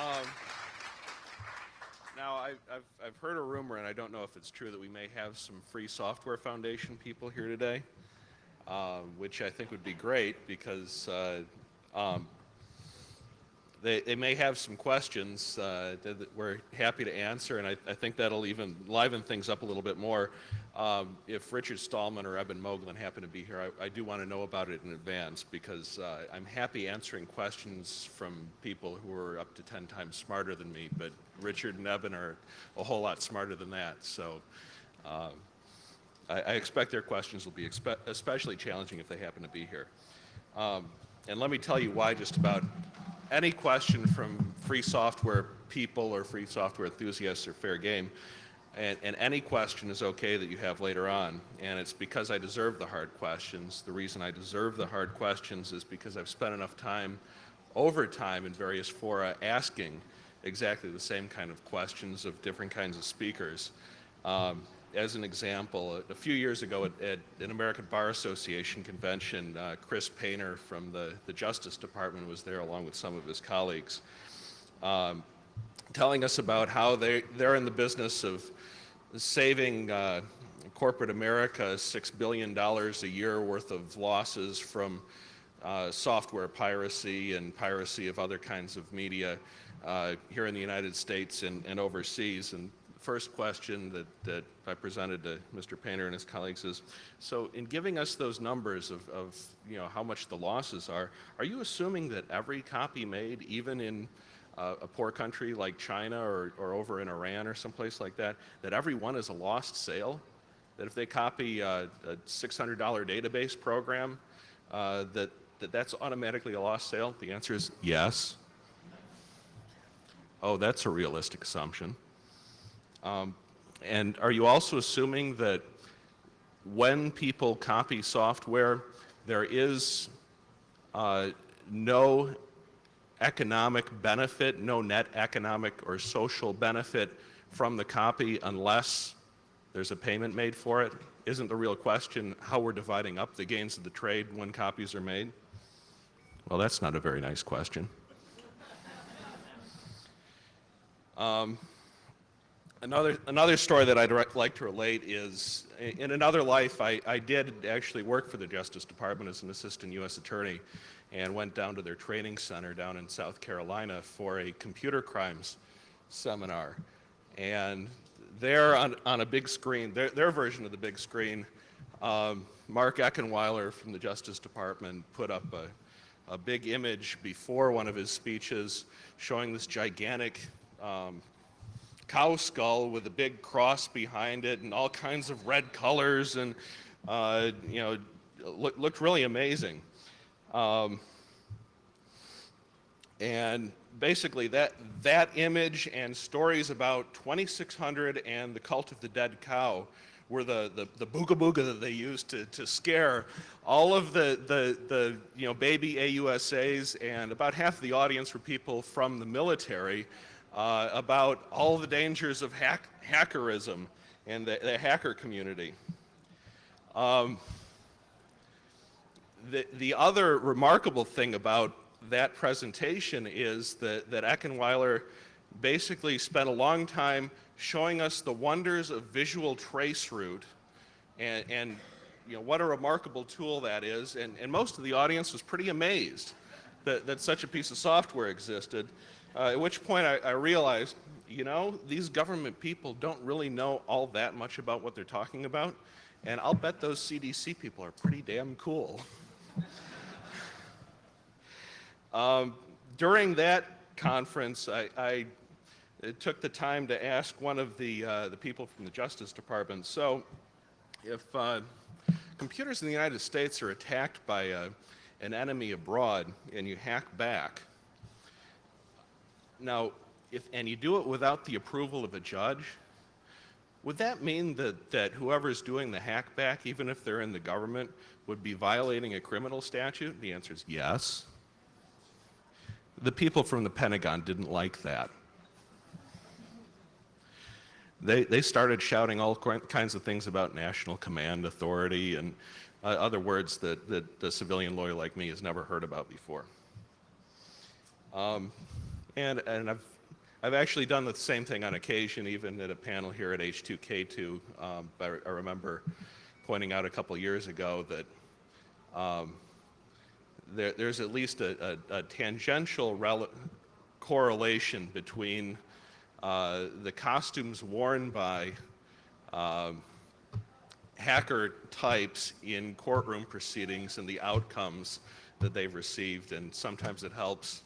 Um, Now, I've heard a rumor, and I don't know if it's true, that we may have some Free Software Foundation people here today, which I think would be great because um, they may have some questions that we're happy to answer, and I think that'll even liven things up a little bit more. If Richard Stallman or Eben Moglen happen to be here, I do want to know about it in advance because I'm happy answering questions from people who are up to 10 times smarter than me, but Richard and Eben are a whole lot smarter than that. So I expect their questions will be especially challenging if they happen to be here. And let me tell you why just about any question from free software people or free software enthusiasts are fair game. And any question is okay that you have later on. And it's because I deserve the hard questions. The reason I deserve the hard questions is because I've spent enough time, over time, in various fora asking exactly the same kind of questions of different kinds of speakers. As an example, a few years ago at an American Bar Association convention, Chris Painter from the Justice Department was there along with some of his colleagues, telling us about how they're in the business of saving corporate America $6 billion a year worth of losses from software piracy and piracy of other kinds of media here in the United States and overseas. And first question that I presented to Mr. Painter and his colleagues is, so in giving us those numbers of how much the losses are you assuming that every copy made, even in a poor country like China or over in Iran or someplace like that every one is a lost sale? That if they copy a $600 database program, that's automatically a lost sale? The answer is yes. Oh, that's a realistic assumption. And are you also assuming that when people copy software, there is no economic benefit, no net economic or social benefit from the copy unless there's a payment made for it? Isn't the real question how we're dividing up the gains of the trade when copies are made? Well, that's not a very nice question. Another story that I'd like to relate is, in another life, I did actually work for the Justice Department as an assistant U.S. attorney and went down to their training center down in South Carolina for a computer crimes seminar. And there on a big screen, their version of the big screen, Mark Eckenweiler from the Justice Department put up a big image before one of his speeches showing this gigantic cow skull with a big cross behind it and all kinds of red colors, and looked really amazing. And basically that image and stories about 2600 and the cult of the dead cow were the booga booga that they used to scare all of the baby AUSAs, and about half the audience were people from the military, about all the dangers of hackerism and the hacker community. The other remarkable thing about that presentation is that Eckenweiler basically spent a long time showing us the wonders of visual traceroute and what a remarkable tool that is, and most of the audience was pretty amazed that such a piece of software existed. At which point I realized, these government people don't really know all that much about what they're talking about, and I'll bet those CDC people are pretty damn cool. During that conference, I took the time to ask one of the people from the Justice Department, so if computers in the United States are attacked by an enemy abroad and you hack back, now, and you do it without the approval of a judge, would that mean that whoever's doing the hack back, even if they're in the government, would be violating a criminal statute? The answer is yes. The people from the Pentagon didn't like that. They started shouting all kinds of things about national command authority and other words that a civilian lawyer like me has never heard about before. And I've actually done the same thing on occasion, even at a panel here at H2K2. I remember pointing out a couple years ago that there's at least a tangential correlation between the costumes worn by hacker types in courtroom proceedings and the outcomes that they've received. And sometimes it helps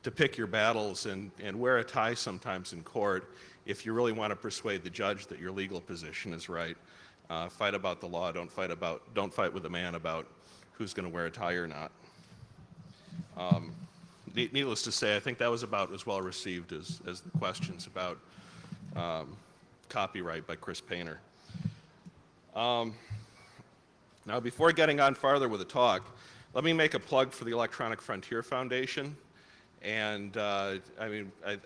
to pick your battles and wear a tie sometimes in court if you really want to persuade the judge that your legal position is right. Fight about the law, don't fight with a man about who's going to wear a tie or not. Needless to say, I think that was about as well received as the questions about copyright by Chris Painter. Now, before getting on farther with the talk, let me make a plug for the Electronic Frontier Foundation. And I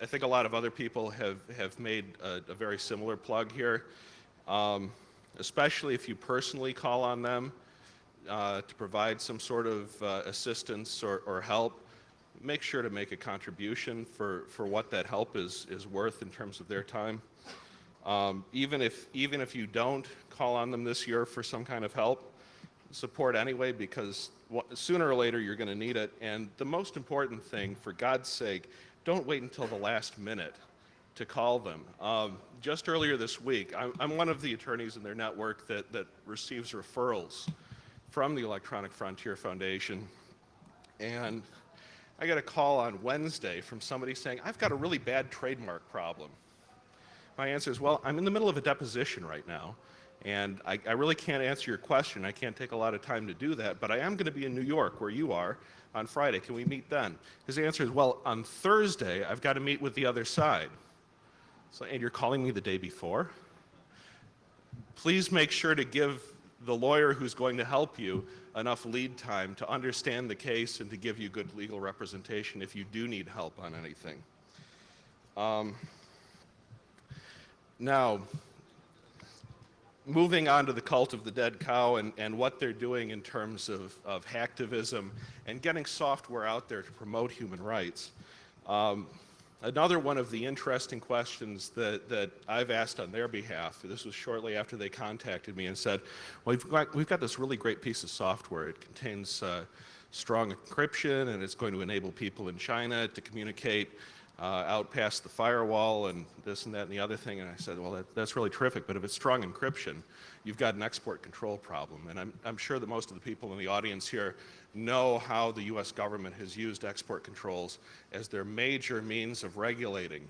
think a lot of other people have made a very similar plug here, especially if you personally call on them to provide some sort of assistance or help. Make sure to make a contribution for what that help is worth in terms of their time. Even if you don't call on them this year for some kind of help, support anyway, because sooner or later you're going to need it. And the most important thing, for God's sake, don't wait until the last minute to call them. Just earlier this week, I'm one of the attorneys in their network that receives referrals from the Electronic Frontier Foundation. And I got a call on Wednesday from somebody saying, I've got a really bad trademark problem. My answer is, well, I'm in the middle of a deposition right now, and I really can't answer your question. I can't take a lot of time to do that, but I am going to be in New York, where you are, on Friday. Can we meet then? His answer is, well, on Thursday, I've got to meet with the other side. So, and you're calling me the day before? Please make sure to give the lawyer who's going to help you enough lead time to understand the case and to give you good legal representation if you do need help on anything. Now, moving on to the cult of the dead cow and what they're doing in terms of hacktivism and getting software out there to promote human rights. Another one of the interesting questions that I've asked on their behalf, this was shortly after they contacted me and said, well, we've got this really great piece of software. It contains strong encryption, and it's going to enable people in China to communicate out past the firewall and this and that and the other thing. And I said, well, that's really terrific, but if it's strong encryption, you've got an export control problem. And I'm sure that most of the people in the audience here know how the US government has used export controls as their major means of regulating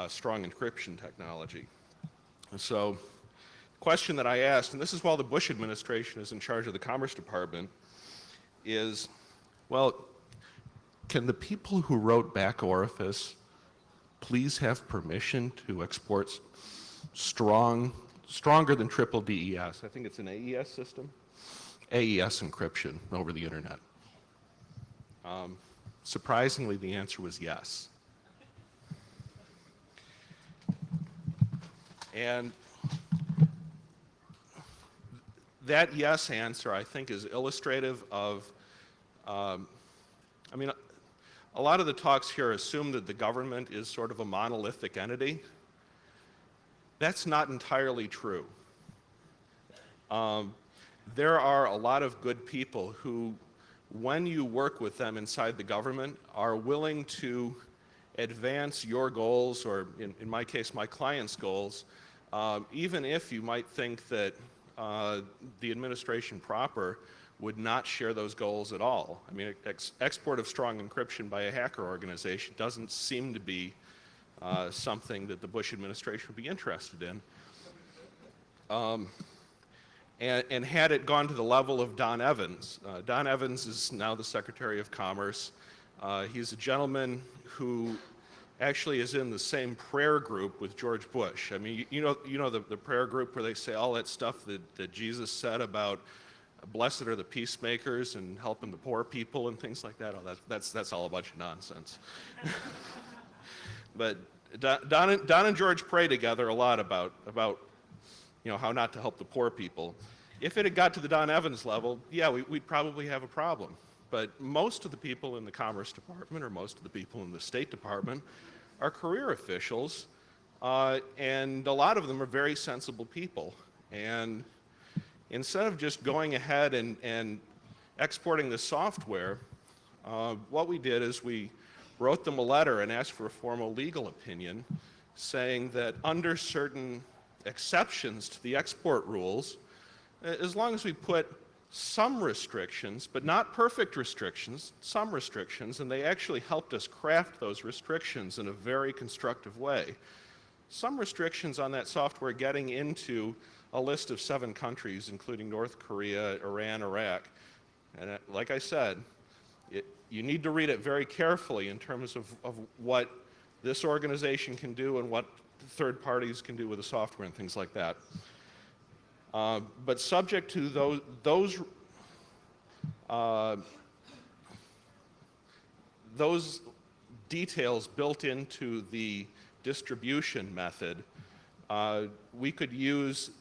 strong encryption technology. And so the question that I asked, and this is while the Bush administration is in charge of the Commerce Department, is, well, can the people who wrote Back Orifice please have permission to export stronger than triple DES? I think it's an AES system. AES encryption over the internet. Surprisingly, the answer was yes. And that yes answer, I think, is illustrative of, a lot of the talks here assume that the government is sort of a monolithic entity. That's not entirely true. There are a lot of good people who, when you work with them inside the government, are willing to advance your goals, or in my case, my client's goals, even if you might think that the administration proper would not share those goals at all. I mean, export of strong encryption by a hacker organization doesn't seem to be something that the Bush administration would be interested in. And had it gone to the level of Don Evans, Don Evans is now the Secretary of Commerce. He's a gentleman who actually is in the same prayer group with George Bush. I mean, you know the prayer group where they say all that stuff that Jesus said about blessed are the peacemakers and helping the poor people and things like that. Oh, that's all a bunch of nonsense. But Don and George pray together a lot about how not to help the poor people. If it had got to the Don Evans level, yeah, we'd probably have a problem. but most of the people in the Commerce Department or most of the people in the State Department are career officials, and a lot of them are very sensible people. And instead of just going ahead and exporting the software, what we did is we wrote them a letter and asked for a formal legal opinion saying that under certain exceptions to the export rules, as long as we put some restrictions, but not perfect restrictions, some restrictions, and they actually helped us craft those restrictions in a very constructive way. Some restrictions on that software getting into a list of 7 countries, including North Korea, Iran, Iraq. And like I said, you need to read it very carefully in terms of what this organization can do and what third parties can do with the software and things like that. But subject to those details built into the distribution method, we could use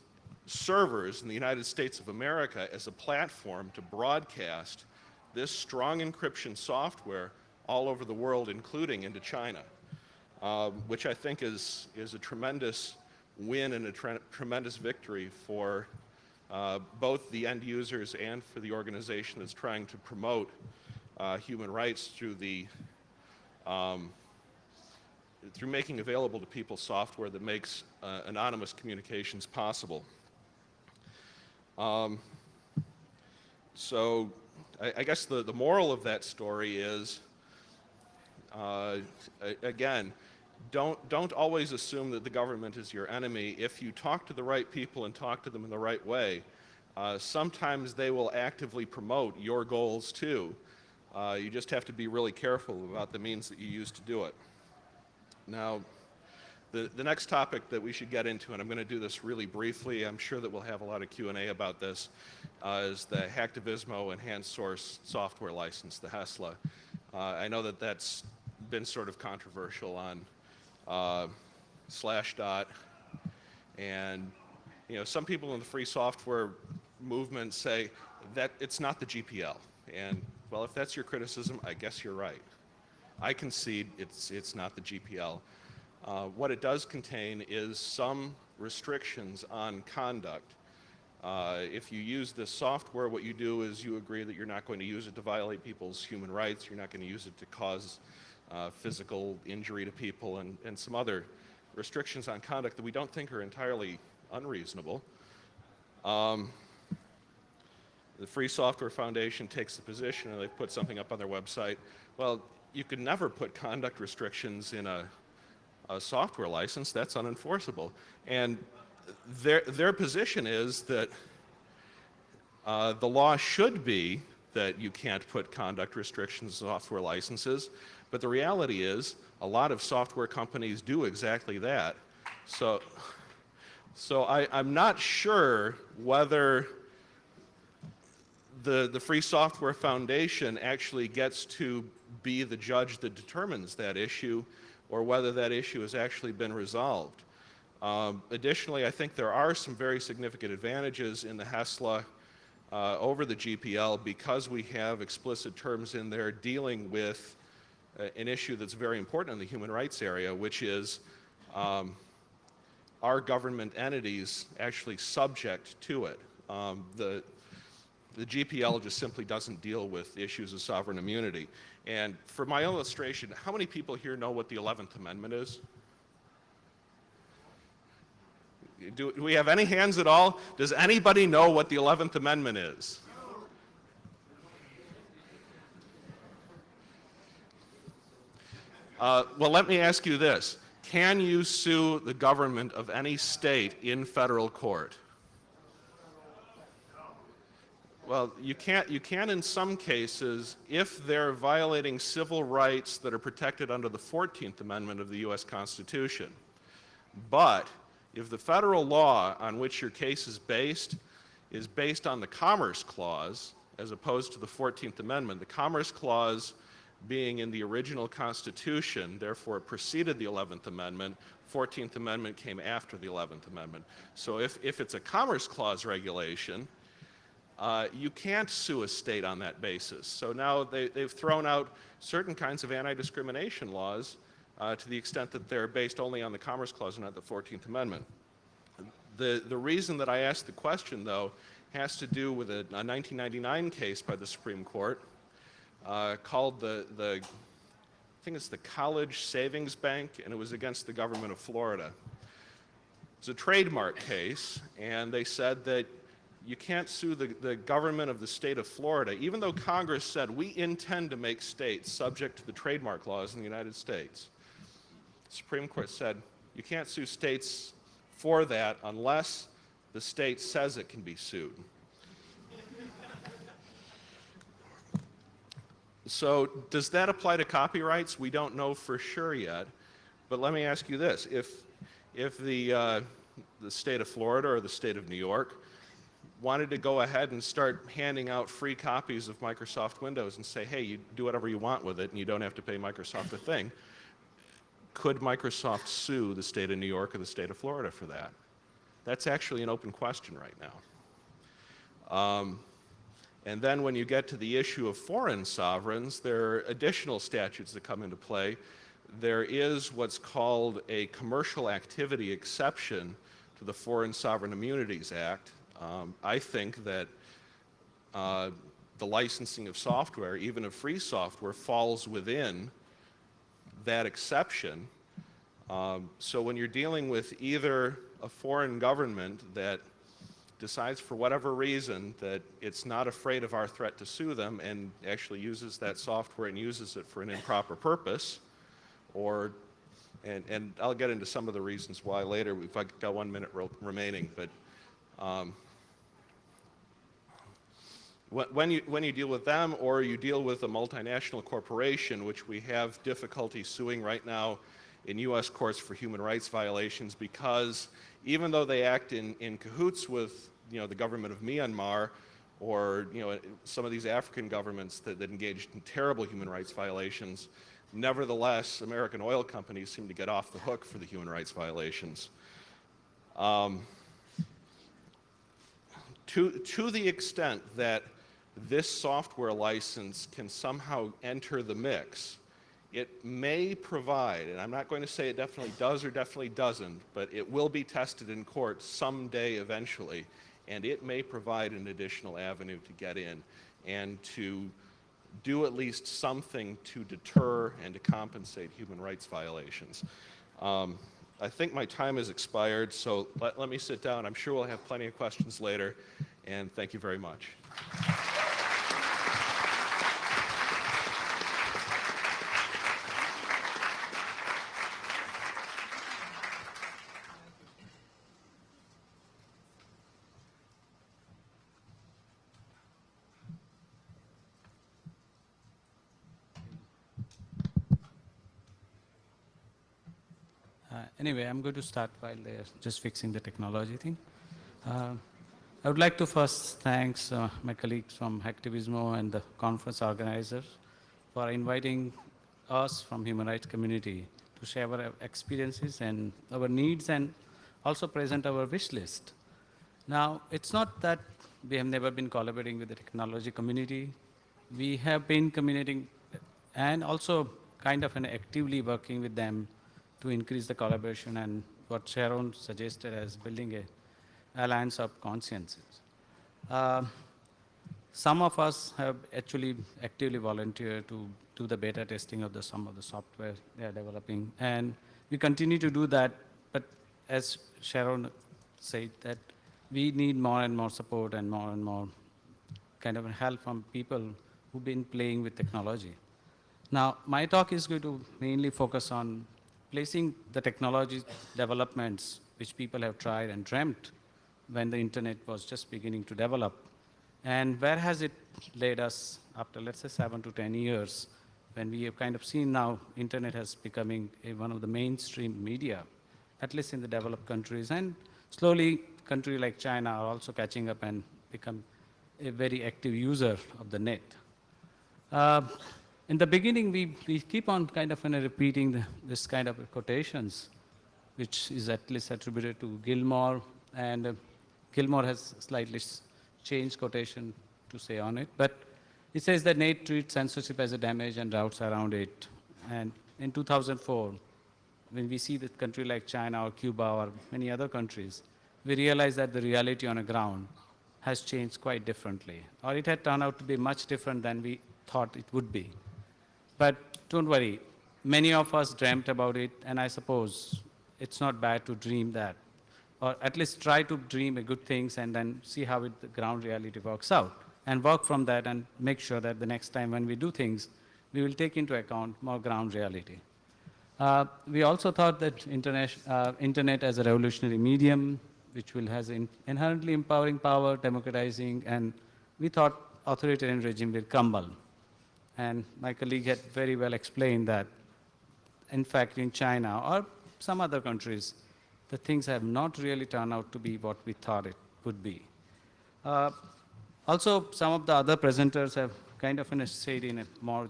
servers in the United States of America as a platform to broadcast this strong encryption software all over the world, including into China, which I think is a tremendous win and a tremendous victory for both the end users and for the organization that's trying to promote human rights through through making available to people software that makes anonymous communications possible. So I guess the moral of that story is, again, don't always assume that the government is your enemy. If you talk to the right people and talk to them in the right way, sometimes they will actively promote your goals too. You just have to be really careful about the means that you use to do it. Now, the next topic that we should get into, and I'm going to do this really briefly, I'm sure that we'll have a lot of Q&A about this, is the Hactivism Enhanced Source Software License, the HESLA. I know that that's been sort of controversial on Slashdot, and some people in the free software movement say that it's not the GPL, and well, if that's your criticism, I guess you're right. I concede it's not the GPL. What it does contain is some restrictions on conduct. If you use this software, what you do is you agree that you're not going to use it to violate people's human rights, you're not going to use it to cause physical injury to people, and some other restrictions on conduct that we don't think are entirely unreasonable. The Free Software Foundation takes the position, and they've put something up on their website, well, you could never put conduct restrictions in a software license. That's unenforceable. And their position is that the law should be that you can't put conduct restrictions in software licenses, but the reality is a lot of software companies do exactly that. So I'm not sure whether the Free Software Foundation actually gets to be the judge that determines that issue, or whether that issue has actually been resolved. Additionally, I think there are some very significant advantages in the HESLA over the GPL because we have explicit terms in there dealing with an issue that's very important in the human rights area, which is are government entities actually subject to it? The GPL just simply doesn't deal with issues of sovereign immunity. And for my illustration, how many people here know what the 11th Amendment is? Do we have any hands at all? Does anybody know what the 11th Amendment is? Well, let me ask you this. Can you sue the government of any state in federal court? Well, you can in some cases if they're violating civil rights that are protected under the 14th Amendment of the U.S. Constitution. But if the federal law on which your case is based on the Commerce Clause as opposed to the 14th Amendment, the Commerce Clause being in the original Constitution, therefore it preceded the 11th Amendment, 14th Amendment came after the 11th Amendment. So if it's a Commerce Clause regulation, you can't sue a state on that basis. So now they've thrown out certain kinds of anti-discrimination laws to the extent that they're based only on the Commerce Clause and not the 14th Amendment. The reason that I asked the question, though, has to do with a 1999 case by the Supreme Court called I think it's the College Savings Bank, and it was against the government of Florida. It's a trademark case, and they said that you can't sue the government of the state of Florida, even though Congress said we intend to make states subject to the trademark laws in the United States. The Supreme Court said you can't sue states for that unless the state says it can be sued. So does that apply to copyrights? We don't know for sure yet, but let me ask you this. If the state of Florida or the state of New York wanted to go ahead and start handing out free copies of Microsoft Windows and say, hey, you do whatever you want with it and you don't have to pay Microsoft a thing, could Microsoft sue the state of New York or the state of Florida for that? That's actually an open question right now. And then when you get to the issue of foreign sovereigns, there are additional statutes that come into play. There is what's called a commercial activity exception to the Foreign Sovereign Immunities Act. I think that the licensing of software, even of free software, falls within that exception. So when you're dealing with either a foreign government that decides for whatever reason that it's not afraid of our threat to sue them and actually uses that software and uses it for an improper purpose, and I'll get into some of the reasons why later. We've got 1 minute remaining, but when you deal with them or you deal with a multinational corporation, which we have difficulty suing right now in U.S. courts for human rights violations, because even though they act in cahoots with the government of Myanmar or some of these African governments that engaged in terrible human rights violations, nevertheless, American oil companies seem to get off the hook for the human rights violations. To the extent that this software license can somehow enter the mix, it may provide, and I'm not going to say it definitely does or definitely doesn't, but it will be tested in court someday eventually, and it may provide an additional avenue to get in and to do at least something to deter and to compensate human rights violations. I think my time has expired, so let me sit down. I'm sure we'll have plenty of questions later, and thank you very much. Anyway, I'm going to start while they're just fixing the technology thing. I would like to first thank my colleagues from Hactivism and the conference organizers for inviting us from human rights community to share our experiences and our needs and also present our wish list. Now, it's not that we have never been collaborating with the technology community. We have been communicating and also kind of actively working with them to increase the collaboration and what Sharon suggested as building a alliance of consciences. Some of us have actually actively volunteered to do the beta testing of some of the software they are developing, and we continue to do that, but as Sharon said, that we need more and more support and more kind of help from people who've been playing with technology. Now, my talk is going to mainly focus on placing the technology developments which people have tried and dreamt when the internet was just beginning to develop. And where has it led us after, let's say, 7 to 10 years, when we have kind of seen now internet has becoming one of the mainstream media, at least in the developed countries. And slowly, countries like China are also catching up and become a very active user of the net. In the beginning, we keep on kind of repeating this kind of quotations, which is at least attributed to Gilmore, and Gilmore has slightly change quotation to say on it, but it says that Nate treats censorship as a damage and routes around it. And in 2004, when we see that country like China or Cuba or many other countries, we realize that the reality on the ground has changed quite differently, or it had turned out to be much different than we thought it would be. But don't worry, many of us dreamt about it, and I suppose it's not bad to dream that, or at least try to dream a good things and then see how the ground reality works out, and work from that and make sure that the next time when we do things, we will take into account more ground reality. We also thought that internet as a revolutionary medium, which will has inherently empowering power, democratizing, and we thought authoritarian regime will crumble. And my colleague had very well explained that, in fact, in China or some other countries, the things have not really turned out to be what we thought it would be. Also, some of the other presenters have kind of said in a more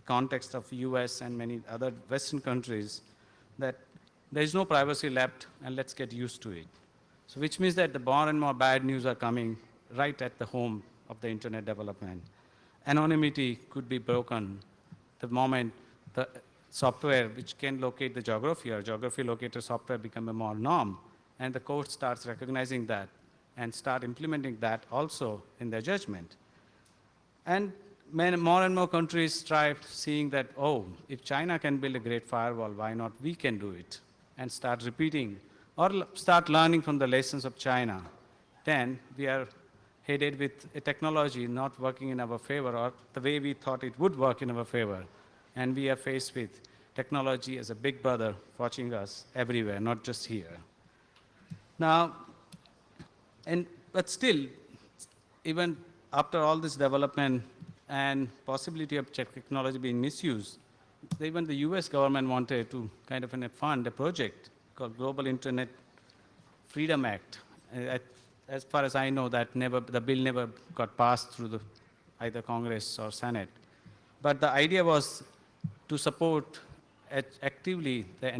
context of US and many other Western countries that there is no privacy left and let's get used to it. So which means that the more and more bad news are coming right at the home of the internet development. Anonymity could be broken the moment the software which can locate the geography or geography locator software become a more norm, and the court starts recognizing that and start implementing that also in their judgment. And more and more countries try seeing that, oh, if China can build a great firewall, why not we can do it? And start repeating or start learning from the lessons of China. Then we are headed with a technology not working in our favor or the way we thought it would work in our favor. And we are faced with technology as a big brother watching us everywhere, not just here. Now, but still, even after all this development and possibility of technology being misused, even the US government wanted to kind of fund a project called Global Internet Freedom Act. As far as I know, the bill never got passed through either Congress or Senate. But the idea was to support actively the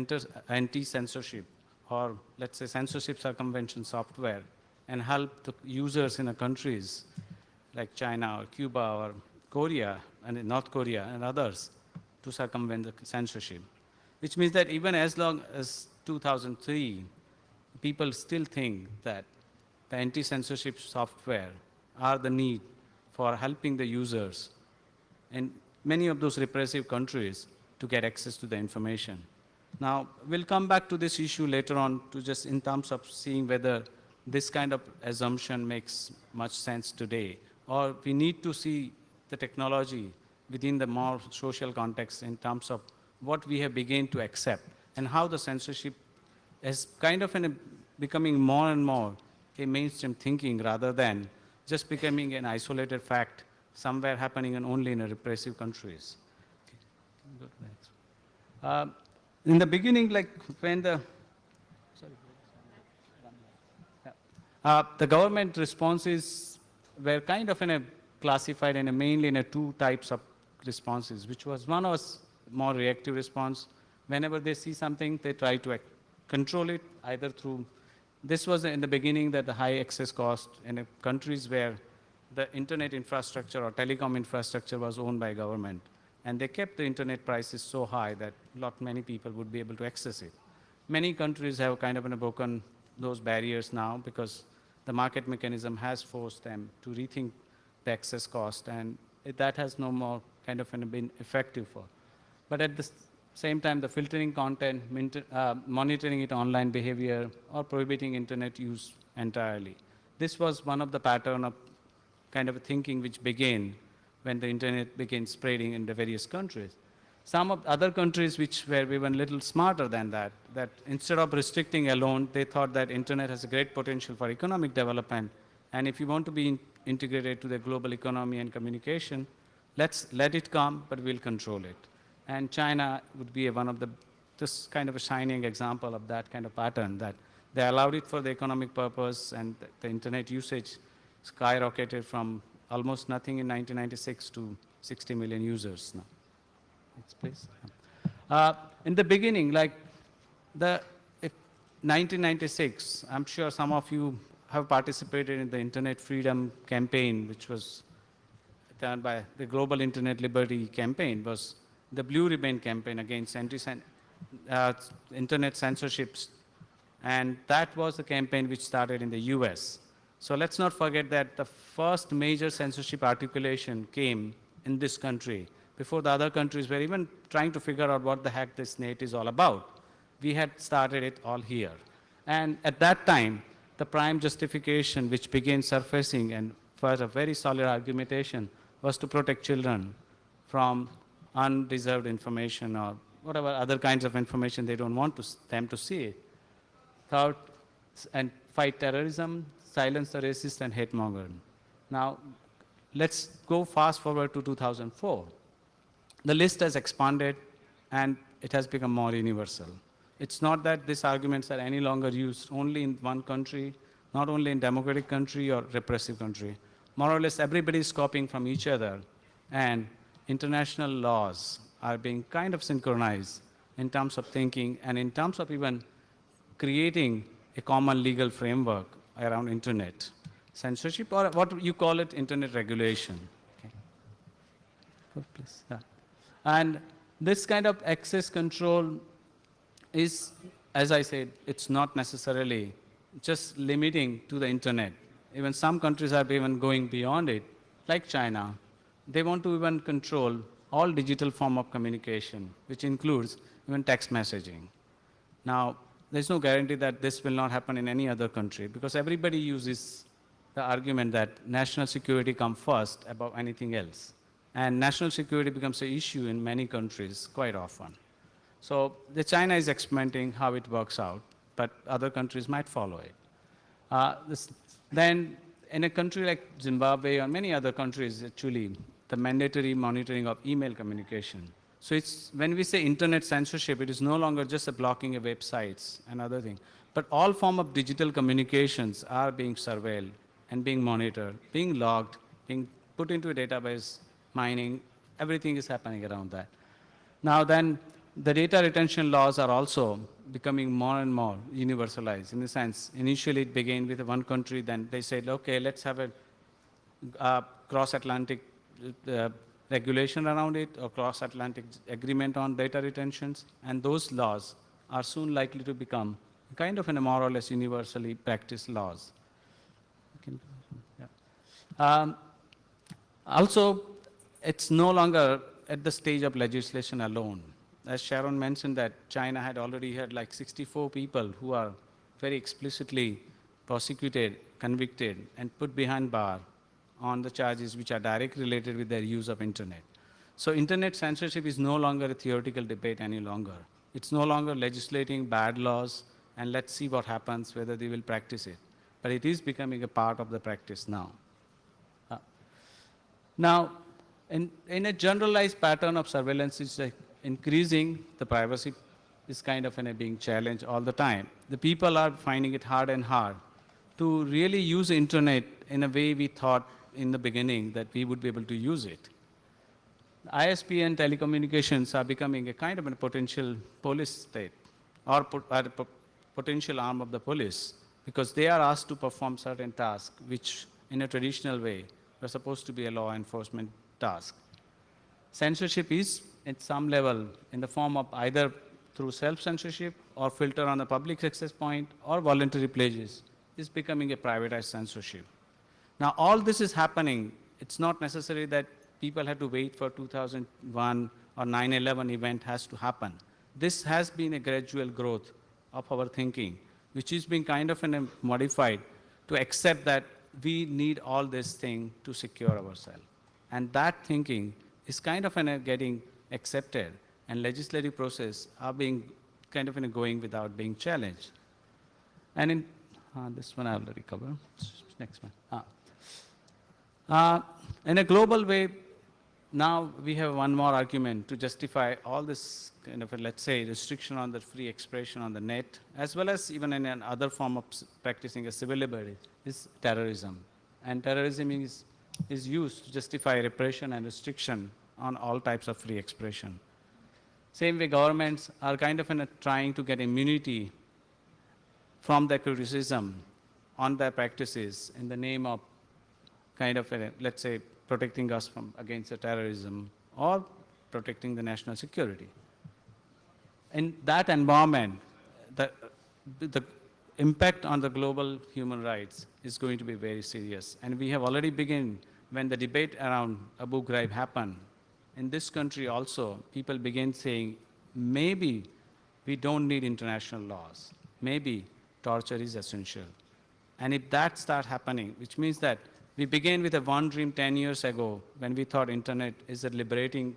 anti-censorship, or let's say censorship circumvention software, and help the users in the countries like China or Cuba or Korea and North Korea and others to circumvent the censorship. Which means that even as long as 2003, people still think that the anti-censorship software are the need for helping the users in many of those repressive countries to get access to the information. Now, we'll come back to this issue later on to just in terms of seeing whether this kind of assumption makes much sense today, or we need to see the technology within the more social context in terms of what we have begun to accept and how the censorship is kind of becoming more and more a mainstream thinking rather than just becoming an isolated fact somewhere happening only in repressive countries. Okay. Go to the next. In the beginning, like when the government responses were kind of classified mainly in two types of responses, which was one was more reactive response. Whenever they see something, they try to control it either through. This was in the beginning that the high access cost in countries where the internet infrastructure or telecom infrastructure was owned by government. And they kept the internet prices so high that many people would be able to access it. Many countries have kind of broken those barriers now because the market mechanism has forced them to rethink the access cost, and that has no more kind of been effective for. But at the same time, the filtering content, monitoring it online behavior, or prohibiting internet use entirely. This was one of the pattern of kind of thinking which began when the internet began spreading in the various countries. Some of other countries which were even a little smarter than that instead of restricting alone, they thought that internet has a great potential for economic development. And if you want to be integrated to the global economy and communication, let's let it come, but we'll control it. And China would be one of this kind of a shining example of that kind of pattern, that they allowed it for the economic purpose, and the internet usage skyrocketed from almost nothing in 1996 to 60 million users now. Next, please. In the beginning, like 1996, I'm sure some of you have participated in the Internet Freedom Campaign, which was done by the Global Internet Liberty Campaign, was the Blue Ribbon Campaign against internet censorships. And that was the campaign which started in the US. So let's not forget that the first major censorship articulation came in this country. Before the other countries were even trying to figure out what the heck this net is all about. We had started it all here. And at that time, the prime justification which began surfacing and was a very solid argumentation was to protect children from undeserved information or whatever other kinds of information they don't want them to see it. Third, and fight terrorism, silence the racist and hate monger. Now, let's go fast forward to 2004. The list has expanded and it has become more universal. It's not that these arguments are any longer used only in one country, not only in democratic country or repressive country. More or less everybody is copying from each other, and international laws are being kind of synchronized in terms of thinking and in terms of even creating a common legal framework around internet censorship, or what you call it, internet regulation. Okay. Please. Yeah. And this kind of access control is, as I said, it's not necessarily just limiting to the internet. Even some countries are even going beyond it, like China. They want to even control all digital form of communication, which includes even text messaging. Now, there's no guarantee that this will not happen in any other country, because everybody uses the argument that national security comes first above anything else. And national security becomes an issue in many countries quite often. So China is experimenting how it works out, but other countries might follow it. Then in a country like Zimbabwe or many other countries, actually, the mandatory monitoring of email communication. So it's, when we say internet censorship, it is no longer just a blocking of websites and other things, but all form of digital communications are being surveilled and being monitored, being logged, being put into a database, mining, everything is happening around that. Now then, the data retention laws are also becoming more and more universalized. In the sense, initially it began with one country, then they said, okay, let's have a cross-Atlantic regulation around it, or cross-Atlantic agreement on data retentions, and those laws are soon likely to become kind of in a more or less universally practiced laws. Also, it's no longer at the stage of legislation alone. As Sharon mentioned, that China had already had like 64 people who are very explicitly prosecuted, convicted, and put behind bar on the charges which are directly related with their use of internet. So internet censorship is no longer a theoretical debate any longer. It's no longer legislating bad laws and let's see what happens, whether they will practice it. But it is becoming a part of the practice now. Now, in a generalized pattern of surveillance, it's like increasing, the privacy is kind of being challenged all the time. The people are finding it hard and hard to really use the internet in a way we thought in the beginning that we would be able to use it. ISP and telecommunications are becoming a kind of a potential police state, or potential arm of the police, because they are asked to perform certain tasks which in a traditional way were supposed to be a law enforcement task. Censorship is at some level in the form of either through self-censorship or filter on the public access point or voluntary pledges is becoming a privatized censorship. Now all this is happening. It's not necessary that people have to wait for 2001 or 9/11 event has to happen. This has been a gradual growth of our thinking, which is being kind of modified to accept that we need all this thing to secure ourselves. And that thinking is kind of getting accepted, and legislative process are being kind of going without being challenged. And in this one I already covered. Next one. In a global way, now we have one more argument to justify all this kind of, let's say, restriction on the free expression on the net, as well as even in another form of practicing a civil liberty, is terrorism. And terrorism is used to justify repression and restriction on all types of free expression. Same way, governments are kind of trying to get immunity from the criticism unfair practices in the name of kind of, let's say, protecting us from against the terrorism or protecting the national security. In that environment, the impact on the global human rights is going to be very serious. And we have already begun when the debate around Abu Ghraib happened. In this country also, people began saying, maybe we don't need international laws. Maybe torture is essential. And if that starts happening, which means that we began with a one dream 10 years ago when we thought internet is a liberating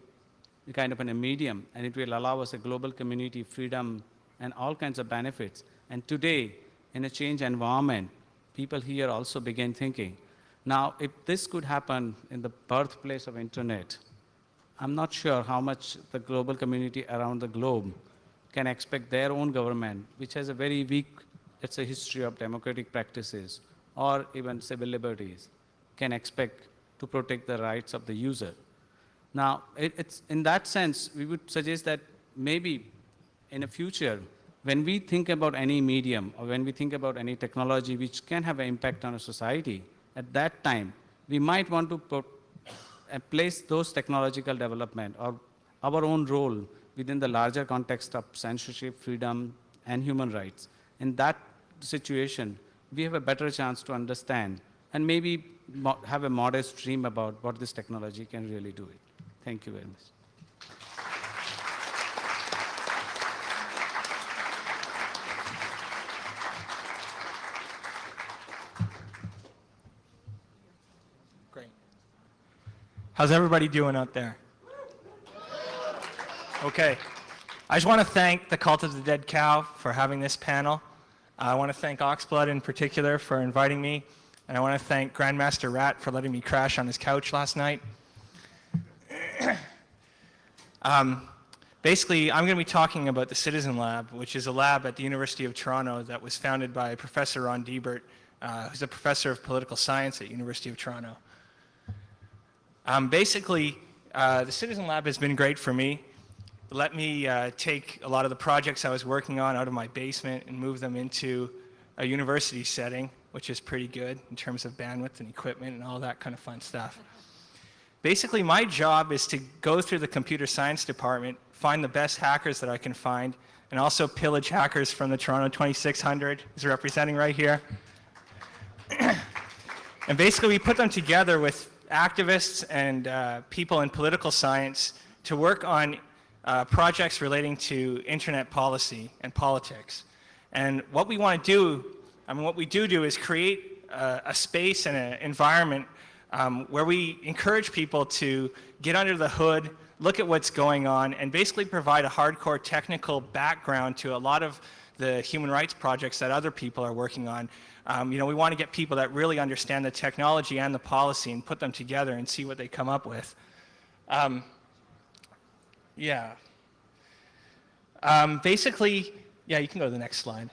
kind of a medium, and it will allow us a global community, freedom, and all kinds of benefits. And today, in a changed environment, people here also begin thinking. Now, if this could happen in the birthplace of internet, I'm not sure how much the global community around the globe can expect their own government, which has a very weak, it's a history of democratic practices or even civil liberties, can expect to protect the rights of the user. Now, it's in that sense, we would suggest that maybe in the future, when we think about any medium or when we think about any technology which can have an impact on a society, at that time, we might want to place those technological development or our own role within the larger context of censorship, freedom, and human rights. In that situation, we have a better chance to understand and maybe have a modest dream about what this technology can really do it. Thank you very much. Great. How's everybody doing out there? Okay. I just want to thank the Cult of the Dead Cow for having this panel. I want to thank Oxblood in particular for inviting me. And I want to thank Grandmaster Rat for letting me crash on his couch last night. Basically, I'm going to be talking about the Citizen Lab, which is a lab at the University of Toronto that was founded by Professor Ron Diebert, who's a professor of political science at University of Toronto. Basically, the Citizen Lab has been great for me. Let me take a lot of the projects I was working on out of my basement and move them into a university setting, which is pretty good in terms of bandwidth and equipment and all that kind of fun stuff. Basically, my job is to go through the computer science department, find the best hackers that I can find, and also pillage hackers from the Toronto 2600, who's representing right here. And basically, we put them together with activists and people in political science to work on projects relating to internet policy and politics. And what we want to do, what we do is create a space and an environment where we encourage people to get under the hood, look at what's going on, and basically provide a hardcore technical background to a lot of the human rights projects that other people are working on. We want to get people that really understand the technology and the policy and put them together and see what they come up with. Basically, you can go to the next slide.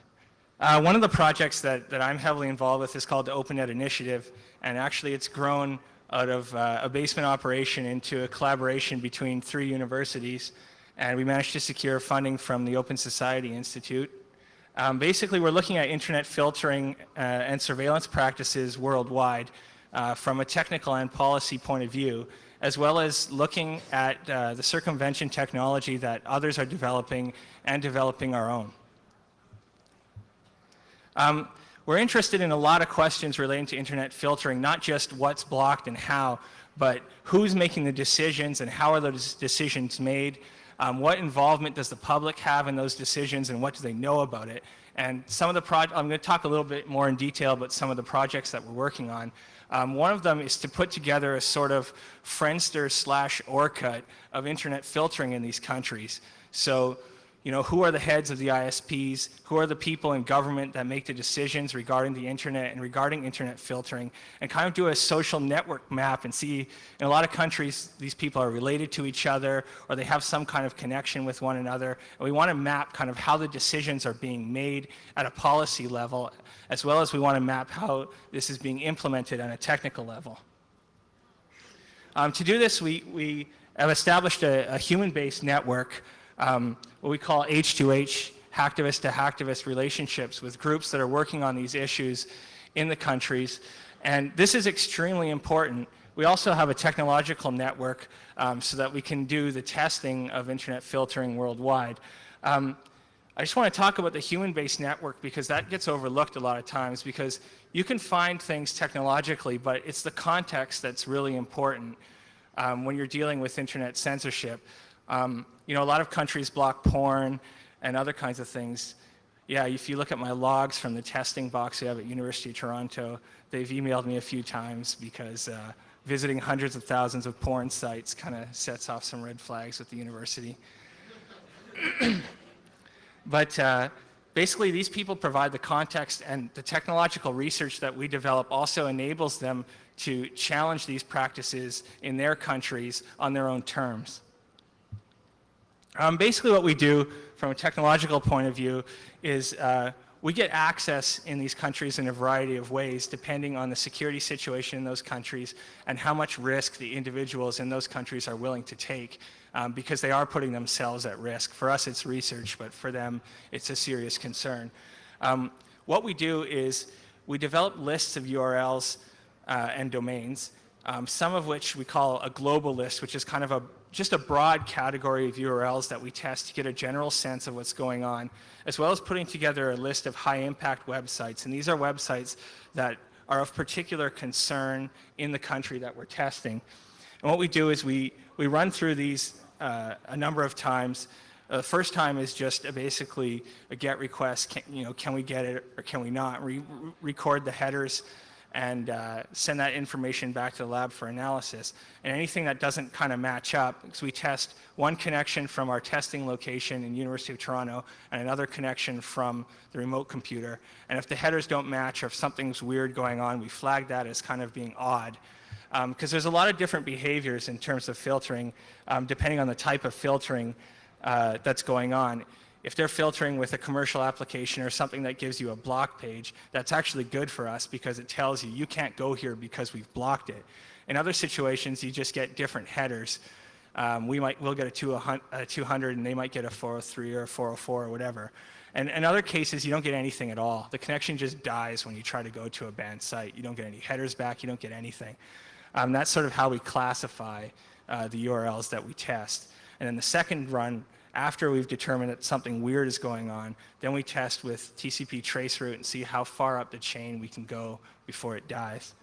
One of the projects that I'm heavily involved with is called the OpenNet Initiative, and actually it's grown out of a basement operation into a collaboration between 3 universities, and we managed to secure funding from the Open Society Institute. Basically, we're looking at internet filtering and surveillance practices worldwide from a technical and policy point of view, as well as looking at the circumvention technology that others are developing and developing our own. We're interested in a lot of questions relating to internet filtering, not just what's blocked and how, but who's making the decisions and how are those decisions made, what involvement does the public have in those decisions and what do they know about it. And some of the I'm going to talk a little bit more in detail about some of the projects that we're working on. One of them is to put together a sort of Friendster/Orkut of internet filtering in these countries. So, who are the heads of the ISPs? Who are the people in government that make the decisions regarding the internet and regarding internet filtering? And kind of do a social network map and see, in a lot of countries, these people are related to each other or they have some kind of connection with one another. And we want to map kind of how the decisions are being made at a policy level, as well as we want to map how this is being implemented on a technical level. To do this, we have established a human-based network, what we call H2H, hacktivist to hacktivist relationships with groups that are working on these issues in the countries. And this is extremely important. We also have a technological network so that we can do the testing of internet filtering worldwide. I just want to talk about the human-based network because that gets overlooked a lot of times, because you can find things technologically, but it's the context that's really important when you're dealing with internet censorship. You know, a lot of countries block porn and other kinds of things. Yeah, if you look at my logs from the testing box we have at University of Toronto, they've emailed me a few times because visiting hundreds of thousands of porn sites kind of sets off some red flags with the university. But basically, these people provide the context, and the technological research that we develop also enables them to challenge these practices in their countries on their own terms. Basically, what we do from a technological point of view is we get access in these countries in a variety of ways, depending on the security situation in those countries and how much risk the individuals in those countries are willing to take, because they are putting themselves at risk. For us, it's research, but for them, it's a serious concern. What we do is we develop lists of URLs and domains, some of which we call a global list, which is kind of just a broad category of URLs that we test to get a general sense of what's going on, as well as putting together a list of high-impact websites. And these are websites that are of particular concern in the country that we're testing. And what we do is we run through these a number of times. The first time is just basically a GET request. Can we get it or can we not? Record the headers and send that information back to the lab for analysis. And anything that doesn't kind of match up, because we test one connection from our testing location in University of Toronto and another connection from the remote computer. And if the headers don't match or if something's weird going on, we flag that as kind of being odd. Because there's a lot of different behaviors in terms of filtering, depending on the type of filtering that's going on. If they're filtering with a commercial application or something that gives you a block page, that's actually good for us because it tells you can't go here because we've blocked it. In other situations, you just get different headers. We'll get a 200 and they might get a 403 or a 404 or whatever. And in other cases, you don't get anything at all. The connection just dies when you try to go to a banned site. You don't get any headers back, you don't get anything. That's sort of how we classify the URLs that we test. And then the second run, after we've determined that something weird is going on, then we test with TCP traceroute and see how far up the chain we can go before it dies.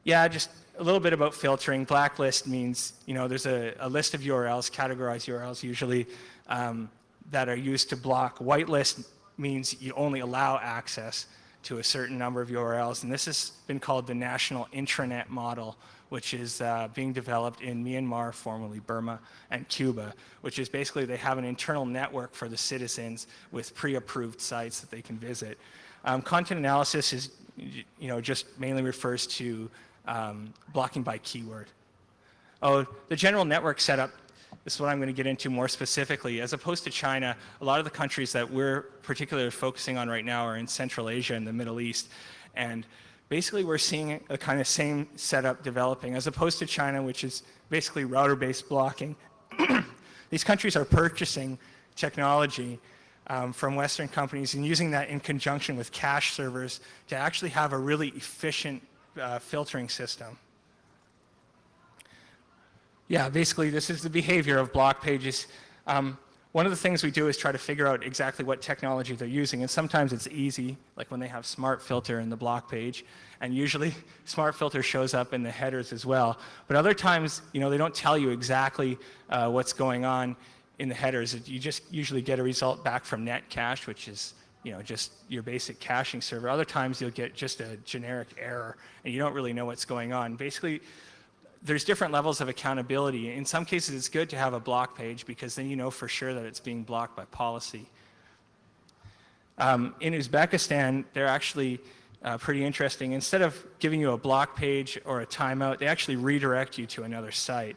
Yeah, just a little bit about filtering. Blacklist means, there's a list of URLs, categorized URLs usually, that are used to block. Whitelist means you only allow access to a certain number of URLs, and this has been called the National Intranet Model, which is being developed in Myanmar, formerly Burma, and Cuba, which is basically they have an internal network for the citizens with pre-approved sites that they can visit. Content analysis is, just mainly refers to blocking by keyword. Oh, the general network setup, this is what I'm going to get into more specifically. As opposed to China, a lot of the countries that we're particularly focusing on right now are in Central Asia and the Middle East. And basically, we're seeing a kind of same setup developing, as opposed to China, which is basically router-based blocking. These countries are purchasing technology from Western companies and using that in conjunction with cache servers to actually have a really efficient filtering system. Yeah, basically, this is the behavior of block pages. One of the things we do is try to figure out exactly what technology they're using, and sometimes it's easy, like when they have Smart Filter in the block page, and usually Smart Filter shows up in the headers as well. But other times, they don't tell you exactly what's going on in the headers. You just usually get a result back from Netcache, which is just your basic caching server. Other times you'll get just a generic error, and you don't really know what's going on. Basically, there's different levels of accountability. In some cases, it's good to have a block page because then you know for sure that it's being blocked by policy. In Uzbekistan, they're actually pretty interesting. Instead of giving you a block page or a timeout, they actually redirect you to another site.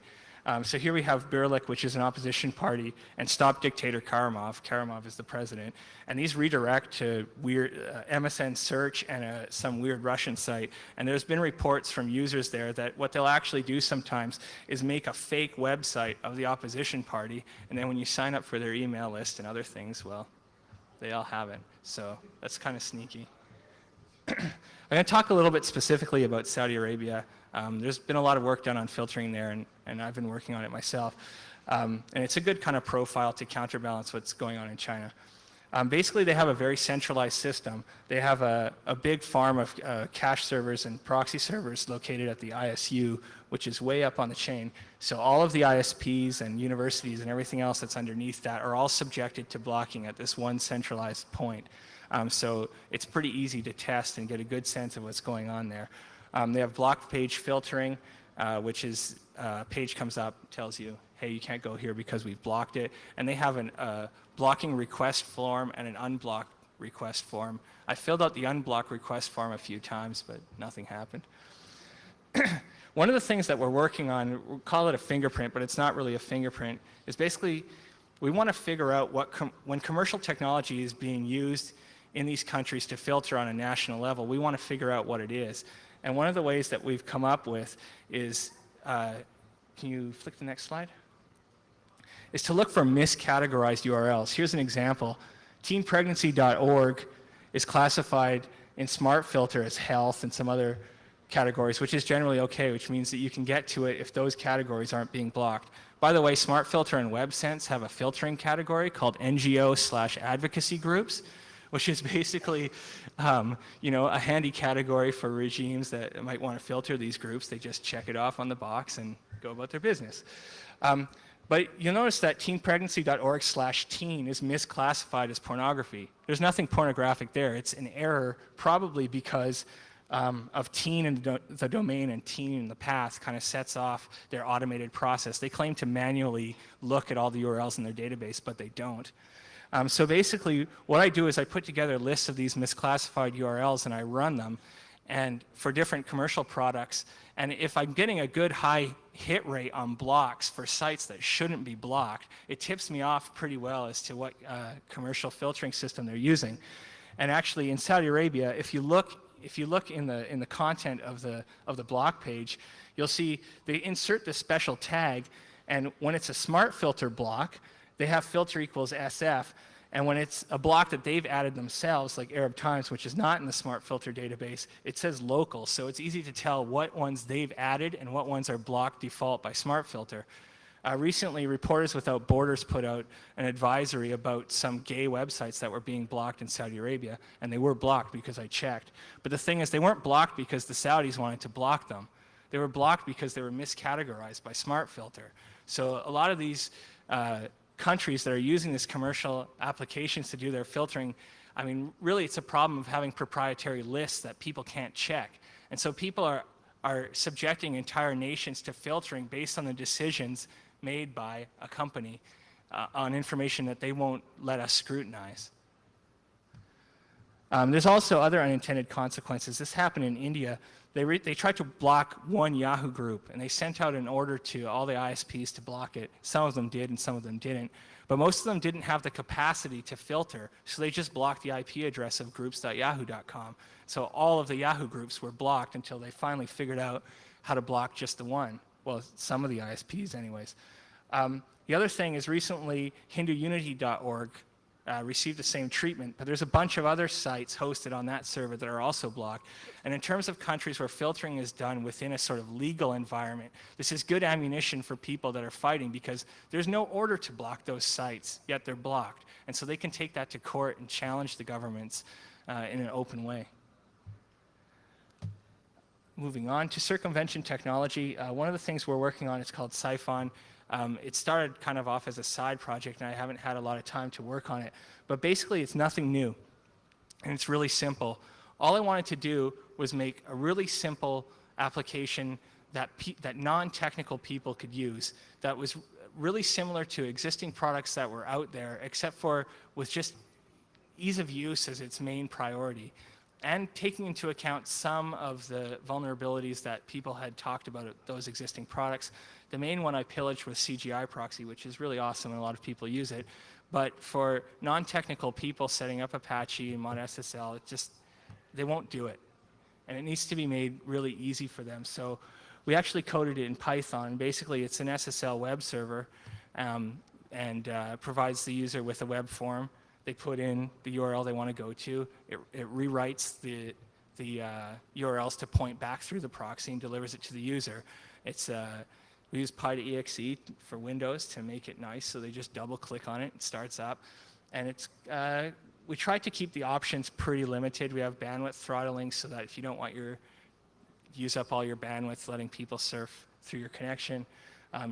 So here we have Birlik, which is an opposition party, and Stop Dictator Karimov. Karimov is the president. And these redirect to weird MSN Search and some weird Russian site. And there's been reports from users there that what they'll actually do sometimes is make a fake website of the opposition party. And then when you sign up for their email list and other things, well, they all have it. So that's kind of sneaky. I'm going to talk a little bit specifically about Saudi Arabia. There's been a lot of work done on filtering there, and I've been working on it myself. And it's a good kind of profile to counterbalance what's going on in China. Basically, they have a very centralized system. They have a big farm of cache servers and proxy servers located at the ISU, which is way up on the chain. So all of the ISPs and universities and everything else that's underneath that are all subjected to blocking at this one centralized point. So it's pretty easy to test and get a good sense of what's going on there. They have block page filtering, which is a page comes up, tells you, hey, you can't go here because we've blocked it. And they have a blocking request form and an unblock request form. I filled out the unblock request form a few times, but nothing happened. One of the things that we're working on, we'll call it a fingerprint, but it's not really a fingerprint, is basically we want to figure out when commercial technology is being used in these countries to filter on a national level, we want to figure out what it is. And one of the ways that we've come up with is, can you flick the next slide? Is to look for miscategorized URLs. Here's an example. Teenpregnancy.org is classified in Smart Filter as health and some other categories, which is generally okay, which means that you can get to it if those categories aren't being blocked. By the way, Smart Filter and WebSense have a filtering category called NGO/advocacy groups, which is basically, a handy category for regimes that might want to filter these groups. They just check it off on the box and go about their business. But you'll notice that teenpregnancy.org/teen is misclassified as pornography. There's nothing pornographic there. It's an error, probably because of teen in the domain and teen in the path kind of sets off their automated process. They claim to manually look at all the URLs in their database, but they don't. So basically, what I do is I put together lists of these misclassified URLs and I run them, and for different commercial products. And if I'm getting a good high hit rate on blocks for sites that shouldn't be blocked, it tips me off pretty well as to what commercial filtering system they're using. And actually, in Saudi Arabia, if you look in the content of the block page, you'll see they insert this special tag, and when it's a smart filter block, they have filter equals SF, and when it's a block that they've added themselves, like Arab Times, which is not in the smart filter database, it says local, so it's easy to tell what ones they've added and what ones are blocked default by smart filter. Recently, Reporters Without Borders put out an advisory about some gay websites that were being blocked in Saudi Arabia, and they were blocked because I checked. But the thing is, they weren't blocked because the Saudis wanted to block them. They were blocked because they were miscategorized by smart filter. So a lot of these countries that are using these commercial applications to do their filtering, I mean, really it's a problem of having proprietary lists that people can't check. And so people are subjecting entire nations to filtering based on the decisions made by a company on information that they won't let us scrutinize. There's also other unintended consequences. This happened in India. They tried to block one Yahoo group, and they sent out an order to all the ISPs to block it. Some of them did, and some of them didn't. But most of them didn't have the capacity to filter, so they just blocked the IP address of groups.yahoo.com. So all of the Yahoo groups were blocked until they finally figured out how to block just the one. Well, some of the ISPs anyways. The other thing is recently HinduUnity.org received the same treatment, but there's a bunch of other sites hosted on that server that are also blocked. And in terms of countries where filtering is done within a sort of legal environment, this is good ammunition for people that are fighting because there's no order to block those sites, yet they're blocked. And so they can take that to court and challenge the governments in an open way. Moving on to circumvention technology, one of the things we're working on is called Siphon. It started kind of off as a side project, and I haven't had a lot of time to work on it. But basically, it's nothing new, and it's really simple. All I wanted to do was make a really simple application that non-technical people could use that was really similar to existing products that were out there, except for with just ease of use as its main priority, and taking into account some of the vulnerabilities that people had talked about those existing products. The main one I pillaged was CGI proxy, which is really awesome and a lot of people use it. But for non-technical people setting up Apache and ModSSL, they won't do it. And it needs to be made really easy for them. So we actually coded it in Python. Basically, it's an SSL web server and provides the user with a web form. They put in the URL they want to go to. It rewrites the the URLs to point back through the proxy and delivers it to the user. It's we use Pi2exe for Windows to make it nice, so they just double click on it, it starts up, and it's we try to keep the options pretty limited. We have bandwidth throttling so that if you don't want your use up all your bandwidth letting people surf through your connection,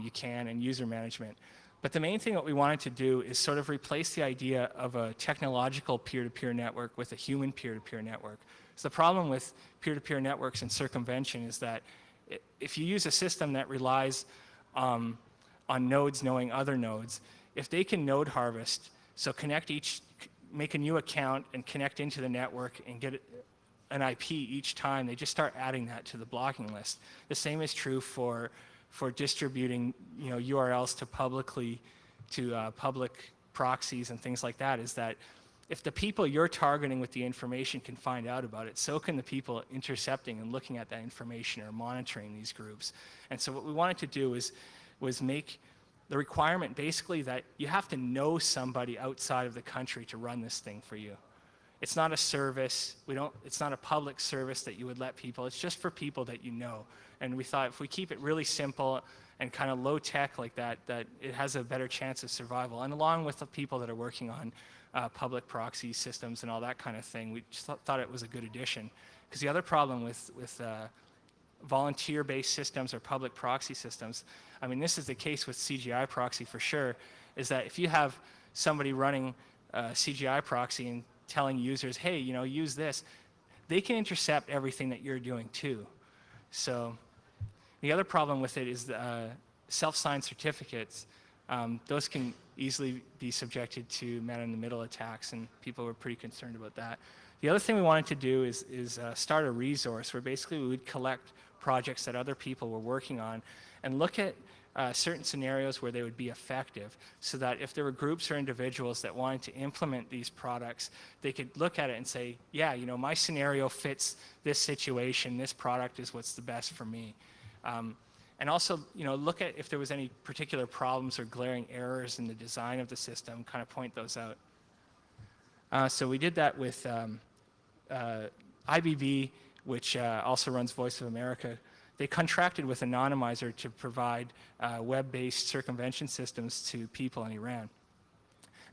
you can, and user management. But the main thing that we wanted to do is sort of replace the idea of a technological peer-to-peer network with a human peer-to-peer network. So the problem with peer-to-peer networks and circumvention is that if you use a system that relies on nodes knowing other nodes, if they can node harvest, so make a new account and connect into the network and get an IP each time, they just start adding that to the blocking list. The same is true for distributing, URLs to public proxies and things like that, is that if the people you're targeting with the information can find out about it, so can the people intercepting and looking at that information or monitoring these groups. And so what we wanted to do was make the requirement basically that you have to know somebody outside of the country to run this thing for you. It's not a service. It's not a public service that you would let people. It's just for people that you know. And we thought if we keep it really simple and kind of low tech like that, that it has a better chance of survival. And along with the people that are working on public proxy systems and all that kind of thing, we just thought it was a good addition. Because the other problem with volunteer-based systems or public proxy systems, I mean, this is the case with CGI proxy for sure, is that if you have somebody running CGI proxy and telling users, hey, use this, they can intercept everything that you're doing too. So the other problem with it is self-signed certificates. Those can easily be subjected to man-in-the-middle attacks, and people were pretty concerned about that. The other thing we wanted to do is start a resource where basically we would collect projects that other people were working on and look at certain scenarios where they would be effective, so that if there were groups or individuals that wanted to implement these products, they could look at it and say, yeah, my scenario fits this situation, this product is what's the best for me. And also, look at if there was any particular problems or glaring errors in the design of the system, kind of point those out. So we did that with IBB, which also runs Voice of America. They contracted with Anonymizer to provide web-based circumvention systems to people in Iran.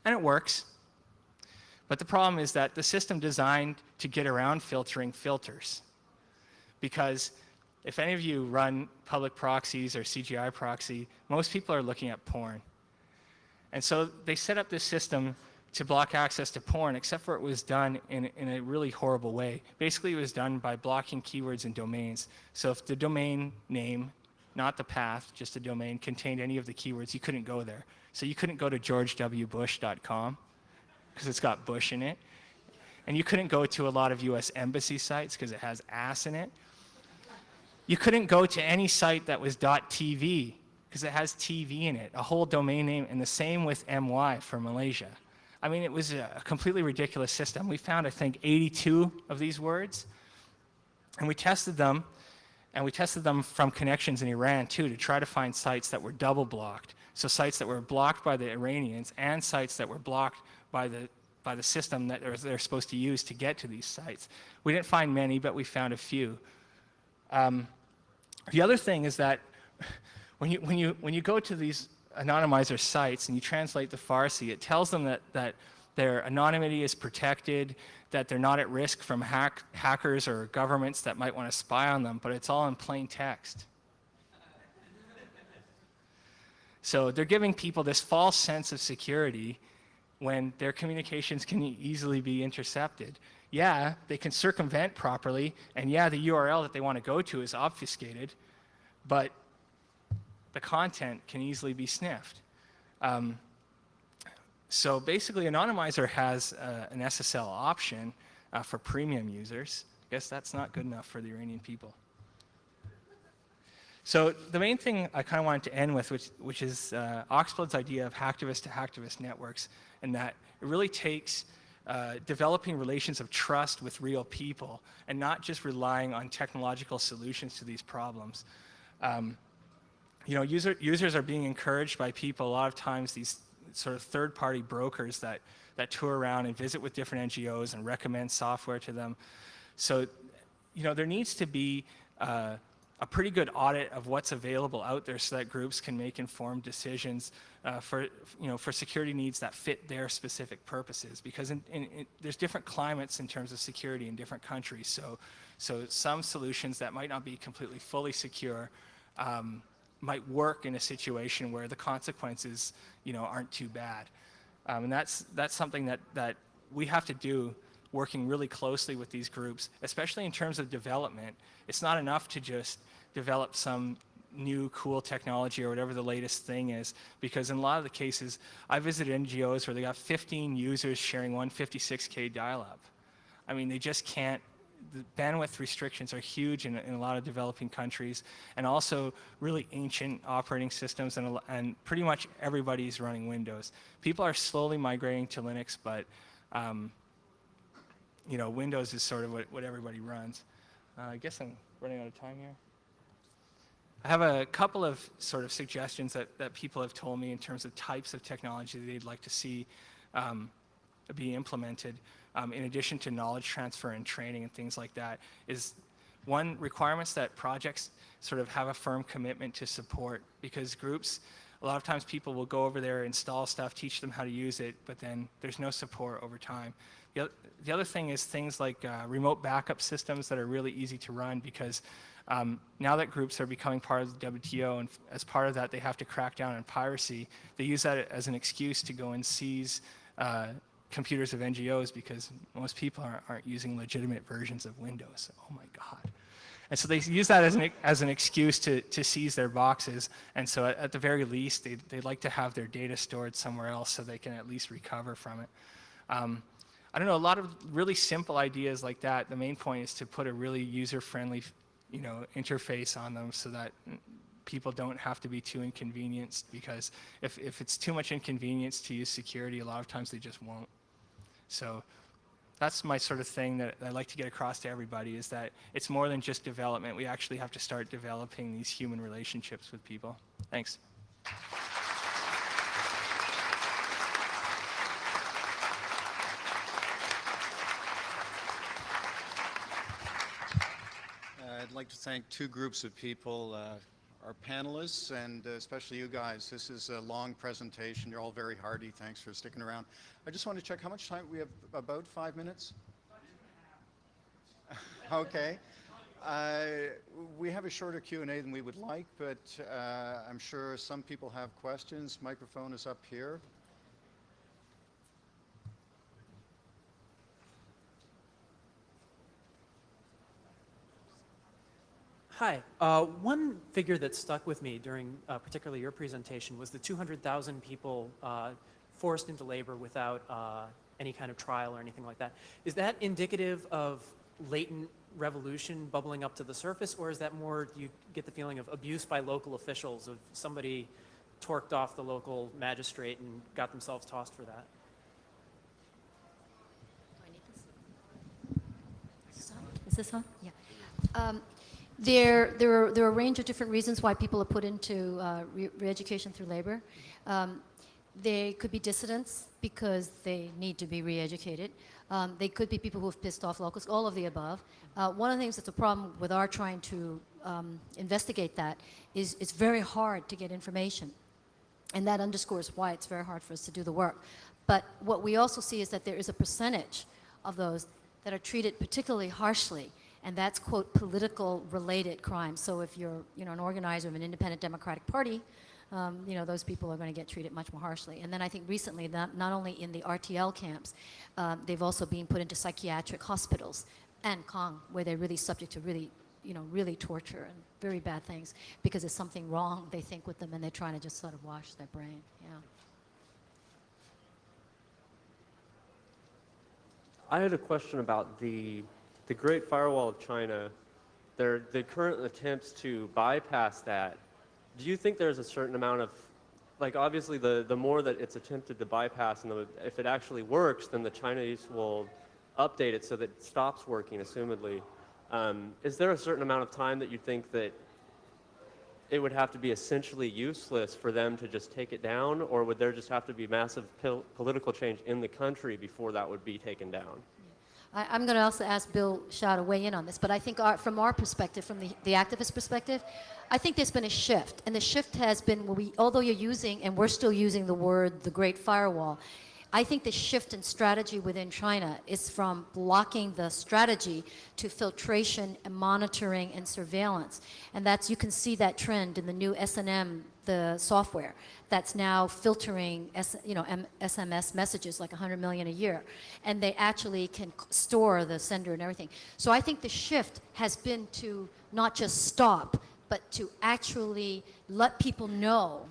And it works. But the problem is that the system designed to get around filtering filters. Because if any of you run public proxies or CGI proxy, most people are looking at porn. And so they set up this system to block access to porn, except for it was done in a really horrible way. Basically, it was done by blocking keywords and domains. So if the domain name, not the path, just the domain, contained any of the keywords, you couldn't go there. So you couldn't go to georgewbush.com because it's got Bush in it. And you couldn't go to a lot of US embassy sites because it has ass in it. You couldn't go to any site that was .tv because it has TV in it, a whole domain name, and the same with MY for Malaysia. I mean, it was a completely ridiculous system. We found, I think, 82 of these words, and we tested them from connections in Iran, too, to try to find sites that were double blocked. So sites that were blocked by the Iranians and sites that were blocked by the system that they're supposed to use to get to these sites. We didn't find many, but we found a few. The other thing is that when you go to these anonymizer sites and you translate the Farsi, it tells them that their anonymity is protected, that they're not at risk from hackers or governments that might want to spy on them, but it's all in plain text. So they're giving people this false sense of security when their communications can easily be intercepted. Yeah, they can circumvent properly, and yeah, the URL that they want to go to is obfuscated, but the content can easily be sniffed. So basically, Anonymizer has an SSL option for premium users. I guess that's not good enough for the Iranian people. So the main thing I kind of wanted to end with, which is Oxblood's idea of hacktivist to hacktivist networks, and that it really takes developing relations of trust with real people and not just relying on technological solutions to these problems. Users are being encouraged by people, a lot of times these sort of third-party brokers that tour around and visit with different NGOs and recommend software to them. So there needs to be a pretty good audit of what's available out there so that groups can make informed decisions for security needs that fit their specific purposes. Because there's different climates in terms of security in different countries. So some solutions that might not be completely fully secure might work in a situation where the consequences, aren't too bad. And that's something that we have to do, working really closely with these groups, especially in terms of development. It's not enough to just develop some new cool technology or whatever the latest thing is, because in a lot of the cases, I visited NGOs where they got 15 users sharing one 56K dial-up. I mean, they just can't. The bandwidth restrictions are huge in a lot of developing countries, and also really ancient operating systems, and pretty much everybody's running Windows. People are slowly migrating to Linux, but Windows is sort of what everybody runs. I guess I'm running out of time here. I have a couple of sort of suggestions that people have told me in terms of types of technology that they'd like to see be implemented, in addition to knowledge transfer and training and things like that. Is one, requirements that projects sort of have a firm commitment to support, because groups, a lot of times people will go over there, install stuff, teach them how to use it, but then there's no support over time. The other thing is things like remote backup systems that are really easy to run, because now that groups are becoming part of the WTO, and as part of that they have to crack down on piracy, they use that as an excuse to go and seize computers of NGOs, because most people aren't using legitimate versions of Windows. Oh my God. And so they use that as an excuse to seize their boxes. And so at the very least, they'd like to have their data stored somewhere else so they can at least recover from it. I don't know, a lot of really simple ideas like that. The main point is to put a really user-friendly, interface on them so that people don't have to be too inconvenienced, because if it's too much inconvenience to use security, a lot of times they just won't. So that's my sort of thing that I like to get across to everybody, is that it's more than just development. We actually have to start developing these human relationships with people. Thanks. I'd like to thank two groups of people, our panelists, and especially you guys. This is a long presentation. You're all very hardy. Thanks for sticking around. I just want to check how much time we have. About 5 minutes? Okay. We have a shorter Q&A than we would like, but I'm sure some people have questions. Microphone is up here. Hi. One figure that stuck with me during particularly your presentation was the 200,000 people forced into labor without any kind of trial or anything like that. Is that indicative of latent revolution bubbling up to the surface, or is that more, do you get the feeling of abuse by local officials, of somebody torqued off the local magistrate and got themselves tossed for that? Is this on? Yeah. There are a range of different reasons why people are put into re-education through labor. They could be dissidents because they need to be re-educated. They could be people who have pissed off locals, all of the above. One of the things that's a problem with our trying to investigate that is it's very hard to get information. And that underscores why it's very hard for us to do the work. But what we also see is that there is a percentage of those that are treated particularly harshly, and that's, quote, political related crimes. So if you're, an organizer of an independent Democratic Party, those people are going to get treated much more harshly. And then I think recently, not only in the RTL camps, they've also been put into psychiatric hospitals and Kong, where they're really subject to really torture and very bad things because there's something wrong, they think, with them, and they're trying to just sort of wash their brain. Yeah. I had a question about the Great Firewall of China. The current attempts to bypass that. Do you think there's a certain amount of, obviously the more that it's attempted to bypass, and if it actually works, then the Chinese will update it so that it stops working, assumedly. Is there a certain amount of time that you think that it would have to be essentially useless for them to just take it down, or would there just have to be massive political change in the country before that would be taken down? I'm going to also ask Bill Shaw to weigh in on this, but I think from our perspective, from the activist perspective, I think there's been a shift, and the shift has been, although you're using, and we're still using the word, the Great Firewall, I think the shift in strategy within China is from blocking the strategy to filtration and monitoring and surveillance. And you can see that trend in the new S&M, the software, that's now filtering SMS messages, like 100 million a year. And they actually can store the sender and everything. So I think the shift has been to not just stop, but to actually let people know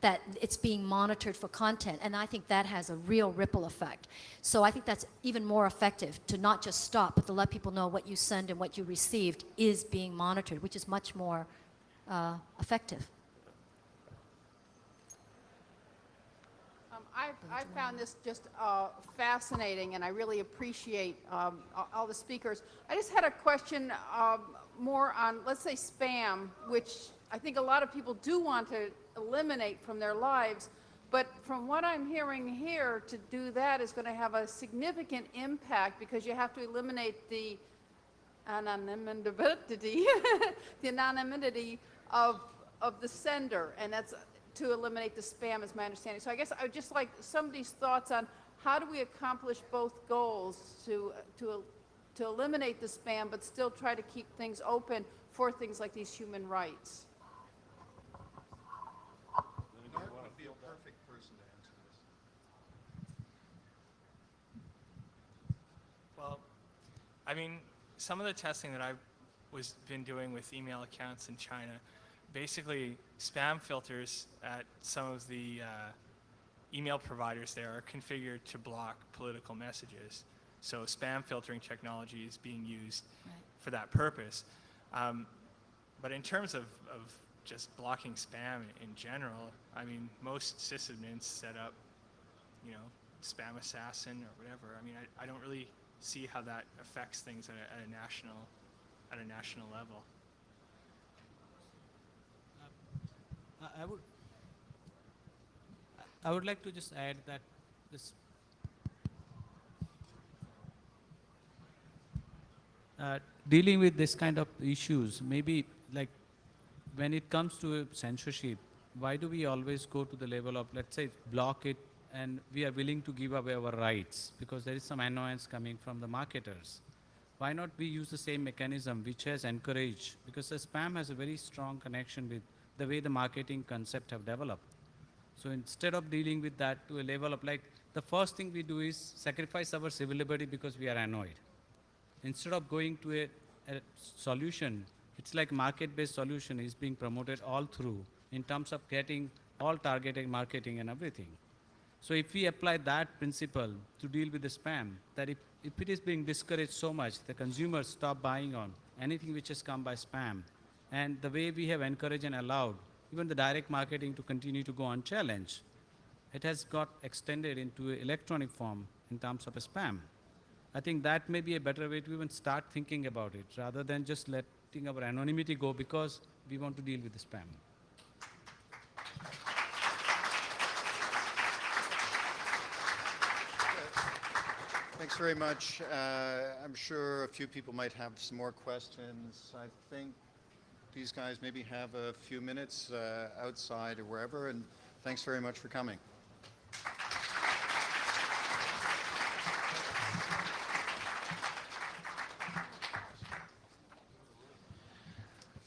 that it's being monitored for content. And I think that has a real ripple effect. So I think that's even more effective, to not just stop, but to let people know what you send and what you received is being monitored, which is much more effective. I found this just fascinating, and I really appreciate all the speakers. I just had a question more on, let's say, spam, which I think a lot of people do want to eliminate from their lives, but from what I'm hearing here, to do that is going to have a significant impact, because you have to eliminate the anonymity, the anonymity of the sender, and that's to eliminate the spam, is my understanding. So I guess I would just like somebody's thoughts on how do we accomplish both goals, to eliminate the spam, but still try to keep things open for things like these human rights. Mark would be a perfect person to answer this. Well, I mean, some of the testing that I've been doing with email accounts in China, basically spam filters at some of the email providers there are configured to block political messages. So spam filtering technology is being used for that purpose. But in terms of just blocking spam in general, I mean, most sysadmins set up, spam assassin or whatever. I mean, I don't really see how that affects things at a national level. I would like to just add that this dealing with this kind of issues, maybe like when it comes to censorship, why do we always go to the level of, let's say, block it, and we are willing to give away our rights because there is some annoyance coming from the marketers? Why not we use the same mechanism which has encouraged, because the spam has a very strong connection with the way the marketing concept have developed. So instead of dealing with that to a level of, like, the first thing we do is sacrifice our civil liberty because we are annoyed. Instead of going to a solution, it's like market-based solution is being promoted all through in terms of getting all targeted marketing and everything. So if we apply that principle to deal with the spam, that if it is being discouraged so much, the consumers stop buying on anything which has come by spam. And the way we have encouraged and allowed even the direct marketing to continue to go unchallenged, it has got extended into an electronic form in terms of a spam. I think that may be a better way to even start thinking about it, rather than just letting our anonymity go because we want to deal with the spam. Thanks very much. I'm sure a few people might have some more questions. I think these guys maybe have a few minutes outside or wherever, and thanks very much for coming.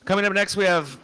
Coming up next, we have